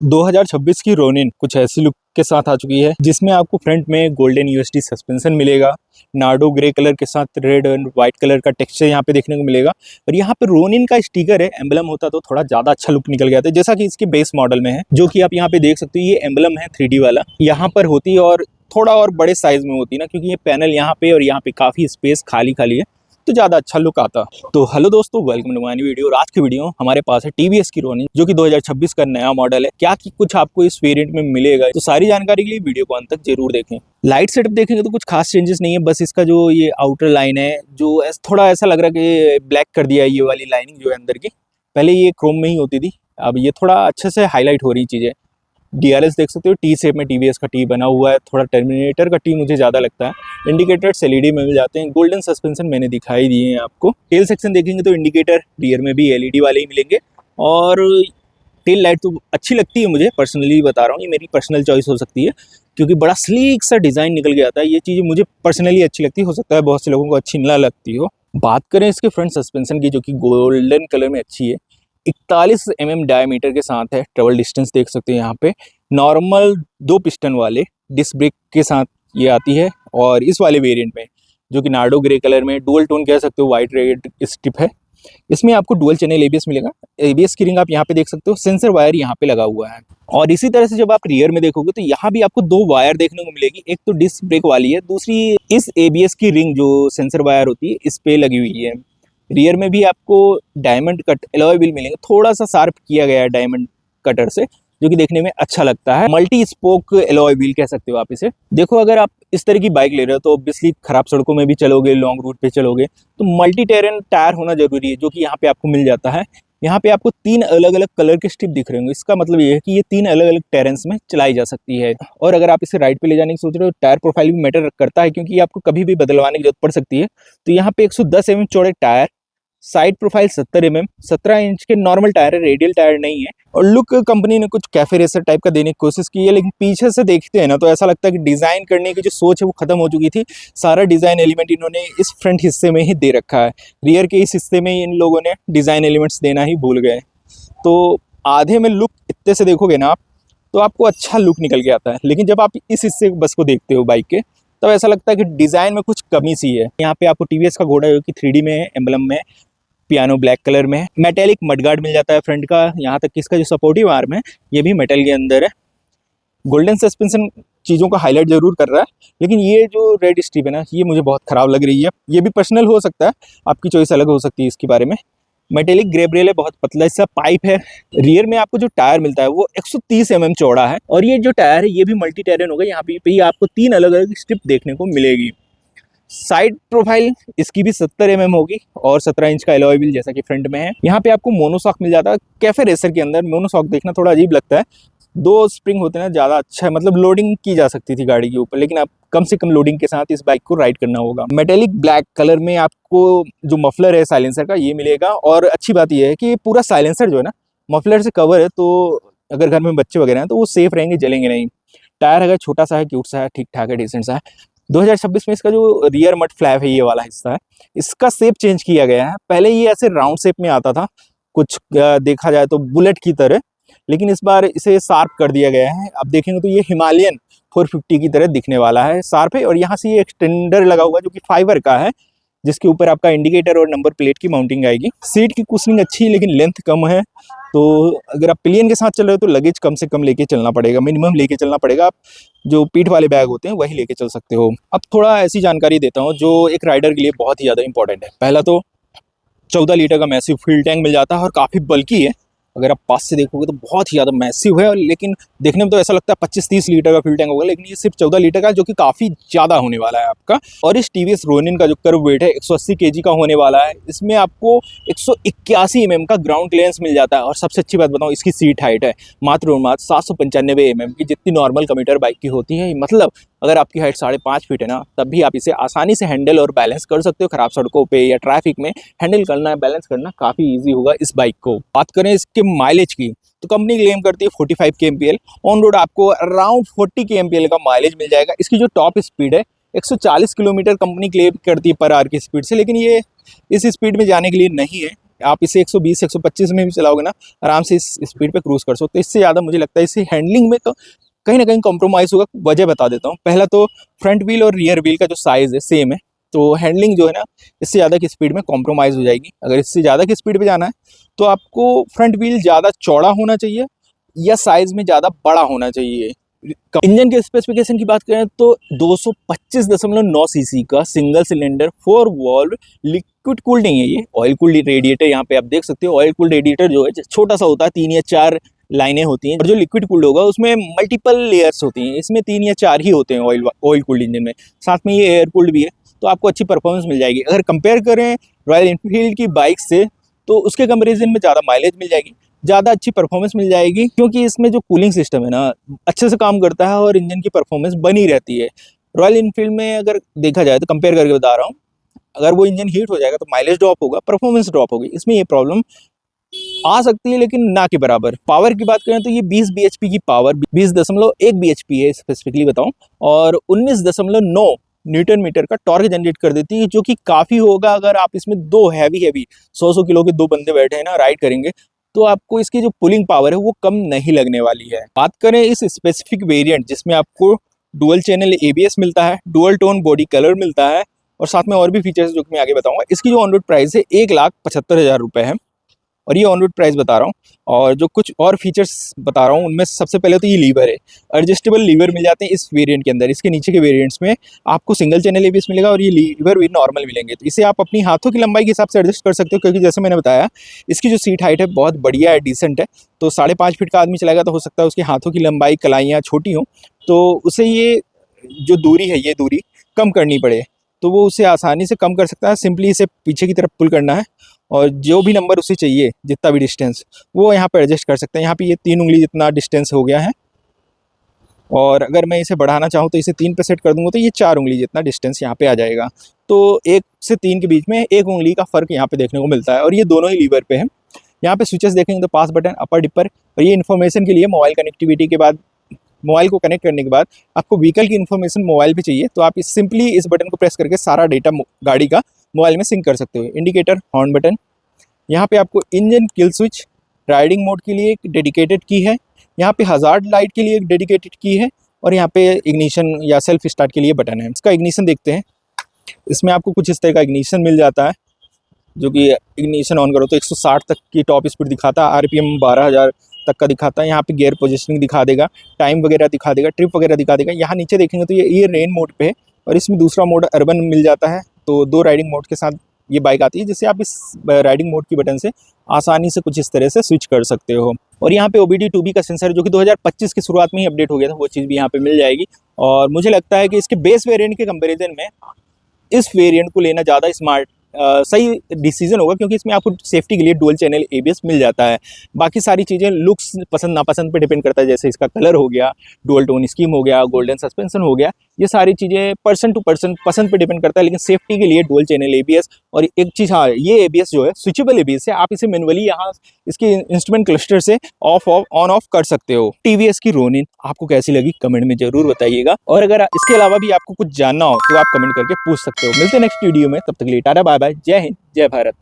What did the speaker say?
2026 की रोनिन कुछ ऐसी लुक के साथ आ चुकी है जिसमें आपको फ्रंट में गोल्डन यूएसडी सस्पेंशन मिलेगा। नार्डो ग्रे कलर के साथ रेड एंड व्हाइट कलर का टेक्सचर यहाँ पे देखने को मिलेगा और यहाँ पे रोनिन का स्टिकर है। एम्बलम होता तो थोड़ा ज्यादा अच्छा लुक निकल गया था, जैसा कि इसके बेस मॉडल में है, जो कि आप यहाँ पे देख सकते हो। ये एम्बलम है 3D वाला, यहाँ पर होती है और थोड़ा और बड़े साइज में होती है ना, क्योंकि ये पैनल यहाँ पे और यहाँ पे काफी स्पेस खाली खाली है तो ज़्यादा अच्छा लुक आता। तो हेलो दोस्तों, welcome to my new video. और आज की वीडियो हमारे पास है टीवीएस की रोनिन, जो कि 2026 का नया मॉडल है। क्या कि कुछ आपको इस वेरिएंट में मिलेगा, तो सारी जानकारी के लिए वीडियो को अंत तक जरूर देखें। लाइट सेटअप देखेंगे तो कुछ खास चेंजेस नहीं है, बस इसका जो ये आउटर लाइन है जो थोड़ा ऐसा लग रहा है कि ब्लैक कर दिया है। ये वाली लाइनिंग जो है अंदर की, पहले ये क्रोम में ही होती थी, अब ये थोड़ा अच्छे से हाईलाइट हो रही चीज़ें। डीआरएस देख सकते हो, टी शेप में टीवीएस का टी बना हुआ है, थोड़ा टर्मिनेटर का टी मुझे ज़्यादा लगता है। इंडिकेटर्स एलईडी में मिल जाते हैं। गोल्डन सस्पेंशन मैंने दिखाई दिए हैं आपको। टेल सेक्शन देखेंगे तो इंडिकेटर रियर में भी एलईडी वाले ही मिलेंगे और टेल लाइट तो अच्छी लगती है मुझे, पर्सनली बता रहा हूँ, ये मेरी पर्सनल चॉइस हो सकती है क्योंकि बड़ा स्लीक सा डिज़ाइन निकल के आता है। ये चीज़ मुझे पर्सनली अच्छी लगती है, हो सकता है बहुत से लोगों को अच्छी ना लगती हो। बात करें इसके फ्रंट सस्पेंशन की, जो कि गोल्डन कलर में अच्छी है, 41 mm डायमीटर के साथ है। ट्रेवल डिस्टेंस देख सकते हैं यहाँ पे। नॉर्मल 2 पिस्टन वाले डिस्क ब्रेक के साथ ये आती है और इस वाले वेरिएंट में, जो कि नार्डो ग्रे कलर में डुअल टोन कह सकते हो, वाइट रेड स्ट्रिप है, इसमें आपको डुअल चैनल एबीएस मिलेगा। एबीएस की रिंग आप यहाँ पे देख सकते हो, सेंसर वायर यहाँ पे लगा हुआ है। और इसी तरह से जब आप रियर में देखोगे तो यहाँ भी आपको 2 वायर देखने को मिलेगी, एक तो डिस्क ब्रेक वाली है, दूसरी इस एबीएस की रिंग जो सेंसर वायर होती है इस पे लगी हुई है। रियर में भी आपको डायमंड कट एलॉय व्हील मिलेंगे, थोड़ा सा शार्प किया गया है डायमंड कटर से, जो कि देखने में अच्छा लगता है। मल्टी स्पोक एलॉय व्हील कह सकते हो आप इसे। देखो, अगर आप इस तरह की बाइक ले रहे हो तो ऑब्वियसली खराब सड़कों में भी चलोगे, लॉन्ग रूट पे चलोगे, तो मल्टी टेरेन टायर होना जरूरी है, जो कि यहाँ पे आपको मिल जाता है। यहाँ पे आपको 3 अलग अलग कलर के स्ट्रिप दिख रहे होंगे। इसका मतलब ये है कि ये 3 अलग अलग टेरेंस में चलाई जा सकती है। और अगर आप इसे राइड पे ले जाने की सोच रहे हो, टायर प्रोफाइल भी मैटर करता है, क्योंकि आपको कभी भी बदलवाने की जरूरत पड़ सकती है। तो यहाँ पे 110 mm चौड़े tyre, side profile 70 mm, 17 inch के नॉर्मल टायर है, रेडियल टायर नहीं है। और लुक कंपनी ने कुछ कैफे रेसर टाइप का देने की कोशिश की है, लेकिन पीछे से देखते हैं ना तो ऐसा लगता है कि डिजाइन करने की जो सोच है वो खत्म हो चुकी थी। सारा डिजाइन एलिमेंट इन्होंने इस फ्रंट हिस्से में ही दे रखा है, रियर के इस हिस्से में इन लोगों ने डिजाइन एलिमेंट्स देना ही भूल गए। तो आधे में लुक इतने से देखोगे ना आप तो आपको अच्छा लुक निकल के आता है, लेकिन जब आप इस हिस्से बस को देखते हो बाइक के, तब ऐसा लगता है कि डिजाइन में कुछ कमी सी है। यहाँ पे आपको टीवीएस का घोड़ा जो कि 3D में है, एम्बलम में, पियानो ब्लैक कलर में है। मेटेलिक मडगार्ड मिल जाता है फ्रंट का, यहाँ तक कि इसका जो सपोर्टिव आर्म है ये भी मेटल के अंदर है। गोल्डन सस्पेंशन चीज़ों का हाईलाइट जरूर कर रहा है, लेकिन ये जो रेड स्ट्रिप है ना, ये मुझे बहुत खराब लग रही है। ये भी पर्सनल हो सकता है, आपकी चॉइस अलग हो सकती है इसके बारे में। मेटेलिक ग्रे ब्रेल है, बहुत पतला सा पाइप है। रियर में आपको जो टायर मिलता है वो 130 mm चौड़ा है और ये जो टायर है ये भी मल्टी टेरेन होगा। यहाँ पे आपको 3 अलग अलग स्ट्रिप देखने को मिलेगी। साइड प्रोफाइल इसकी भी 70 mm होगी और 17 इंच का एलॉय व्हील जैसा कि फ्रंट में है। यहाँ पे आपको मोनोशॉक मिल जाता है। कैफे रेसर के अंदर मोनोशॉक देखना थोड़ा अजीब लगता है, 2 स्प्रिंग होते हैं ना, ज़्यादा अच्छा है, मतलब लोडिंग की जा सकती थी गाड़ी के ऊपर, लेकिन आप कम से कम लोडिंग के साथ इस बाइक को राइड करना होगा। मेटेलिक ब्लैक कलर में आपको जो मफलर है साइलेंसर का ये मिलेगा। और अच्छी बात यह है कि पूरा साइलेंसर जो है ना मफलर से कवर है, तो अगर घर में बच्चे वगैरह हैं तो वो सेफ रहेंगे, जलेंगे नहीं। टायर अगर छोटा सा है, क्यूट सा है, ठीक ठाक है, डिसेंट सा है। 2026 में इसका जो रियर मड फ्लैप है, ये वाला हिस्सा है, इसका शेप चेंज किया गया है। पहले ये ऐसे राउंड शेप में आता था, कुछ देखा जाए तो बुलेट की तरह, लेकिन इस बार इसे शार्प कर दिया गया है। अब देखेंगे तो ये हिमालयन 450 की तरह दिखने वाला है, शार्प है। और यहाँ से ये एक्सटेंडर लगा हुआ है जो कि फाइबर का है, जिसके ऊपर आपका इंडिकेटर और नंबर प्लेट की माउंटिंग आएगी। सीट की कुशनिंग अच्छी है, लेकिन लेंथ कम है, तो अगर आप पिलियन के साथ चल रहे हो तो लगेज कम से कम लेके चलना पड़ेगा, मिनिमम लेके चलना पड़ेगा। आप जो पीठ वाले बैग होते हैं वही लेके चल सकते हो। अब थोड़ा ऐसी जानकारी देता हूँ जो एक राइडर के लिए बहुत ही ज़्यादा इंपॉर्टेंट है। पहला तो 14 लीटर का मैसिव फ्यूल टैंक मिल जाता है और काफ़ी बल्कि है। अगर आप पास से देखोगे तो बहुत ही ज़्यादा मैसिव है, लेकिन देखने में तो ऐसा लगता है 25-30 लीटर का फ्यूल टैंक होगा, लेकिन ये सिर्फ 14 लीटर का, जो कि काफ़ी ज़्यादा होने वाला है आपका। और इस टीवीएस रोनिन का जो कर्व वेट है 180 kg का होने वाला है। इसमें आपको 181 mm का ग्राउंड क्लियरेंस मिल जाता है। और सबसे अच्छी बात बताऊँ, इसकी सीट हाइट है मात्र और मात्र 795 mm की, जितनी नॉर्मल कम्यूटर बाइक की होती है। मतलब अगर आपकी हाइट 5.5 फीट है ना, तब भी आप इसे आसानी से हैंडल और बैलेंस कर सकते हो। खराब सड़कों पे या ट्रैफिक में हैंडल करना, बैलेंस करना काफ़ी इजी होगा इस बाइक को। बात करें इसके माइलेज की, तो कंपनी क्लेम करती है 45 kmpl। ऑन रोड आपको अराउंड 40 kmpl का माइलेज मिल जाएगा। इसकी जो टॉप स्पीड है 140 किलोमीटर कंपनी क्लेम करती है पर आवर की स्पीड से, लेकिन ये इस स्पीड में जाने के लिए नहीं है। आप इसे 120 125 में भी चलाओगे ना, आराम से इस स्पीड पे क्रूज कर सकते हो। इससे ज़्यादा मुझे लगता है इससे हैंडलिंग में कहीं ना कहीं कॉम्प्रोमाइज़ होगा। वजह बता देता हूँ। पहला तो फ्रंट व्हील और रियर व्हील का जो साइज़ है सेम है, तो हैंडलिंग जो है ना इससे ज़्यादा की स्पीड में कॉम्प्रोमाइज़ हो जाएगी। अगर इससे ज़्यादा की स्पीड पे जाना है तो आपको फ्रंट व्हील ज़्यादा चौड़ा होना चाहिए या साइज़ में ज़्यादा बड़ा होना चाहिए। इंजन के स्पेसिफिकेशन की बात करें तो 225.9 सीसी का single cylinder 4 valve liquid cooled नहीं है, ये ऑयल कूल्ड रेडिएटर। यहाँ पे आप देख सकते हो ऑयल कूल्ड रेडिएटर जो है छोटा सा होता है, 3 या 4 लाइनें होती हैं, और जो लिक्विड कूल्ड होगा उसमें मल्टीपल लेयर्स होती हैं। इसमें 3 या 4 ही होते हैं ऑयल कूल्ड इंजन में, साथ में ये एयर कूल्ड भी है, तो आपको अच्छी परफॉर्मेंस मिल जाएगी। अगर कंपेयर करें रॉयल एनफील्ड की बाइक से तो उसके कंपेरिजन में ज़्यादा माइलेज मिल जाएगी, ज़्यादा अच्छी परफॉर्मेंस मिल जाएगी, क्योंकि इसमें जो कूलिंग सिस्टम है ना अच्छे से काम करता है और इंजन की परफॉर्मेंस बनी रहती है। रॉयल एनफील्ड में अगर देखा जाए तो कंपेयर करके बता रहा हूँ, अगर वो इंजन हीट हो जाएगा तो माइलेज ड्रॉप होगा, परफॉर्मेंस ड्रॉप होगी। इसमें ये प्रॉब्लम आ सकती है, लेकिन ना के बराबर। पावर की बात करें तो ये 20 bhp की पावर, 20.1 bhp है स्पेसिफिकली बताऊं, और 19.9 न्यूटन मीटर का टॉर्क जनरेट कर देती है, जो कि काफ़ी होगा। अगर आप इसमें दो हैवी 100 किलो के दो बंदे बैठे हैं ना, राइड करेंगे, तो आपको इसकी जो पुलिंग पावर है वो कम नहीं लगने वाली है। बात करें इस स्पेसिफिक वेरिएंट जिसमें आपको डुअल चैनल ABS मिलता है, डुअल टोन बॉडी कलर मिलता है, और साथ में और भी फीचर्स जो कि मैं आगे बताऊंगा। इसकी जो ऑन रोड प्राइस है 1,75,000 रुपये है, और ये ऑन रोड प्राइस बता रहा हूँ। और जो कुछ और फीचर्स बता रहा हूँ उनमें सबसे पहले तो ये लीवर है, एडजस्टेबल लीवर मिल जाते हैं इस वेरिएंट के अंदर। इसके नीचे के वेरिएंट्स में आपको सिंगल चैनल ABS मिलेगा और ये लीवर भी नॉर्मल मिलेंगे, तो इसे आप अपनी हाथों की लंबाई के हिसाब से एडजस्ट कर सकते हो, क्योंकि जैसे मैंने बताया इसकी जो सीट हाइट है बहुत बढ़िया है, डिसेंट है। तो 5.5 फीट का आदमी चलाएगा तो हो सकता है उसके हाथों की लंबाई कलाइयाँ छोटी हों, तो उसे ये जो दूरी है ये दूरी कम करनी पड़े, तो वो उसे आसानी से कम कर सकता है। सिंपली इसे पीछे की तरफ पुल करना है और जो भी नंबर उसे चाहिए, जितना भी डिस्टेंस, वो यहाँ पर एडजस्ट कर सकते हैं। यहाँ पे ये 3 उंगली जितना डिस्टेंस हो गया है, और अगर मैं इसे बढ़ाना चाहूँ तो इसे 3 पे सेट कर दूँगा तो ये 4 उंगली जितना डिस्टेंस यहाँ पे आ जाएगा। तो 1 से 3 के बीच में 1 उंगली का फ़र्क यहाँ पे देखने को मिलता है, और ये दोनों ही लीवर पे है। यहाँ पे स्विचेस देखेंगे तो पास बटन, अपर डिपर, और ये इन्फॉर्मेशन के लिए मोबाइल कनेक्टिविटी के बाद, मोबाइल को कनेक्ट करने के बाद आपको व्हीकल की इन्फॉर्मेशन मोबाइल पे चाहिए तो आप सिंपली इस बटन को प्रेस करके सारा डेटा गाड़ी का मोबाइल में सिंक कर सकते हो। इंडिकेटर, हॉर्न बटन, यहाँ पे आपको engine kill switch, riding mode के लिए एक डेडिकेटेड की है, यहाँ पे हजार्ड लाइट के लिए एक डेडिकेटेड की है, और यहाँ पे इग्निशन या सेल्फ स्टार्ट के लिए बटन है। इसका इग्निशन देखते हैं। इसमें आपको कुछ इस तरह का इग्निशन मिल जाता है, जो कि इग्निशन ऑन करो तो 160 तक की टॉप स्पीड दिखाता है, RPM 12,000 तक का दिखाता है। यहाँ पे गियर पोजिशनिंग दिखा देगा, टाइम वगैरह दिखा देगा, ट्रिप वगैरह दिखा देगा। यहाँ नीचे देखेंगे तो ये रेन मोड पे है, और इसमें दूसरा मोड अर्बन मिल जाता है। तो 2 राइडिंग मोड के साथ ये बाइक आती है, जिससे आप इस राइडिंग मोड की बटन से आसानी से कुछ इस तरह से स्विच कर सकते हो। और यहाँ पे OBD2B का सेंसर, जो कि 2025 की शुरुआत में ही अपडेट हो गया था, वो चीज़ भी यहाँ पे मिल जाएगी। और मुझे लगता है कि इसके बेस वेरिएंट के कंपैरिजन में इस वेरिएंट को लेना ज़्यादा स्मार्ट सही डिसीजन होगा, क्योंकि इसमें आपको सेफ्टी के लिए डुअल चैनल ABS मिल जाता है। बाकी सारी चीज़ें लुक्स पसंद नापसंद पे डिपेंड करता है, जैसे इसका कलर हो गया, डुअल टोन स्कीम हो गया, गोल्डन सस्पेंशन हो गया, ये सारी चीज़ें पर्सन टू पर्सन पसंद पे डिपेंड करता है। लेकिन सेफ्टी के लिए डुअल चैनल ABS, और एक चीज़ हाँ, ये ABS जो है स्विचेबल ABS है, आप इसे मैनुअली यहाँ इसके इंस्ट्रूमेंट क्लस्टर से ऑन ऑफ कर सकते हो। TVS की रोनिन आपको कैसी लगी कमेंट में जरूर बताइएगा, और अगर इसके अलावा भी आपको कुछ जानना हो तो आप कमेंट करके पूछ सकते हो। मिलते हैं नेक्स्ट वीडियो में, तब तक के लिए टाटा बाय बाय, जय हिंद, जय भारत।